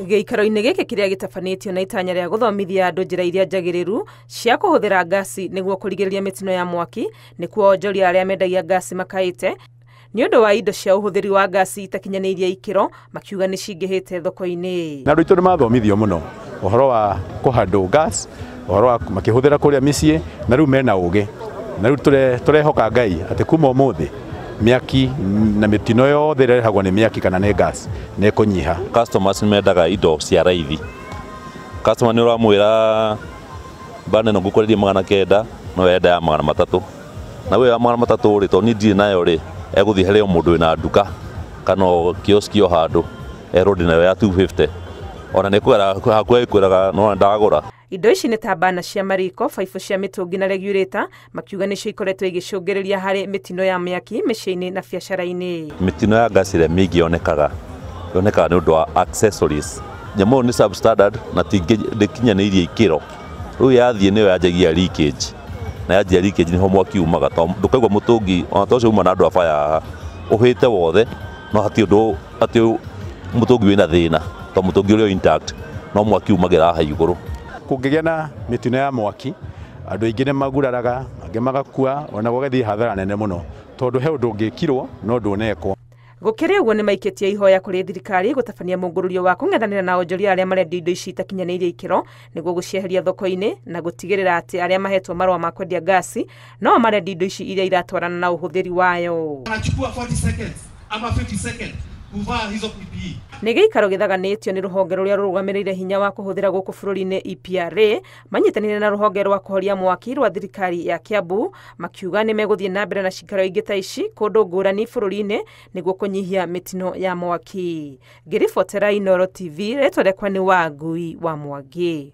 Gĩikaro-inĩ gĩkĩ kĩrĩa gĩtabanĩtio na itanya rĩa gũthomithia andũ njĩra iria njagĩrĩru cia kũhũthĩra ngasi nĩguo kũrigĩrĩria mĩtino ya mwaki, nĩkuo onjoria arĩa mendagia ngasi makaĩte nĩ ũndũ wa indo cia ũhũthĩri wa ngasi itakinyanĩirie ikĩro, makiuga nĩ cingĩhĩte thoko-inĩ. Na rĩtũ nĩ mathomithio mũno ũhoro wa kũhandle gas, ũhoro wa makĩhũthĩra kũrĩa mĩciĩ, na rĩu mena ũgĩ. Na rĩu tũrehoka Ngai atĩ kuma ũmũthĩ mĩaki na mĩtino yothe ĩrehagwo nĩ mĩaki kana nĩ gas nĩ kũnyiha. Customers mendaga indo cia raithi. Customer nĩ ũramwĩra bana no ngũkũrĩria 900 no yenda ya 300. Na we ya 300 rĩ to ni ndirĩ nayo rĩ egũthiĩ harĩ mũndũ wĩna nduka kana kioski o handũ erodi nayo ya 250. Ona nĩ kwĩraga no ndagũra. Indo ici nĩ ta bana cia mariko, baibũ cia mĩtũngi na regulator, makiuga nĩcio ikoretwo igĩcũngĩrĩria harĩ mĩtino ya mĩaki mĩciĩ-inĩ na biacara-inĩ. Mĩtino ya ngasi ĩrĩa mĩingĩ yonekaga nĩ ũndũ wa accessories. Nyamũ nĩ substandard na ndĩkinyanĩirie ikĩro. Rĩu yathiĩ nĩyo yanjagia leakage. Na yanjia leakage nĩho mwaki umaga. Ndũkaigua mũtũngi ona ta ũcio uma na andũ a fire haha ũhĩte wothe, no hatirĩ ũndũ atĩ mũtũngi wĩna thĩna, to mũtũngi ũrĩ intact, no mwaki umagĩra haha igũrũ. Kũngĩgĩa na mĩtino ya mwaki, andũ aingĩ nĩ maguraraga, angĩ magakua, ona gũgathiĩ hathara nene mũno, tondũ he ũndũ ũngĩkirwo no ndũnekwo. Gũkĩrĩ ũguo nĩ maikĩtie ihoya kũrĩ thirikari gũtabania mũngũrũrio wa kũng'ethanĩra na onjoria arĩa marendia indo ici itakinyanĩirie ikĩro nĩguo gũcieheria thoko-inĩ na gũtigĩrĩra atĩ arĩa mahetwo marũa ma kwendia ngasi no marendia indo ici iria iratwarana na ũhũthĩri wayo. Anachukua 40 seconds ama 50 seconds kuvaa hizo PPE. Nĩ gĩikaro gĩthaganĩtio nĩ rũhonge rũrĩa rũrũgamĩrĩire hinya wa kũhũthĩra gũkũ bũrũri-inĩ EPRA manyitanĩire na rũhonge rwa kũhoria mwaki rwa thirikari ya Kiambu, makiuga nĩ megũthiĩ na mbere na cikaro ingĩ ta ici kũndũ ngũrani bũrũri-inĩ nĩguo kũnyihia mĩtino ya mwaki. Ngĩribotera Inooro TV, rĩtwa rĩakwa nĩ Wangui wa Mwangi.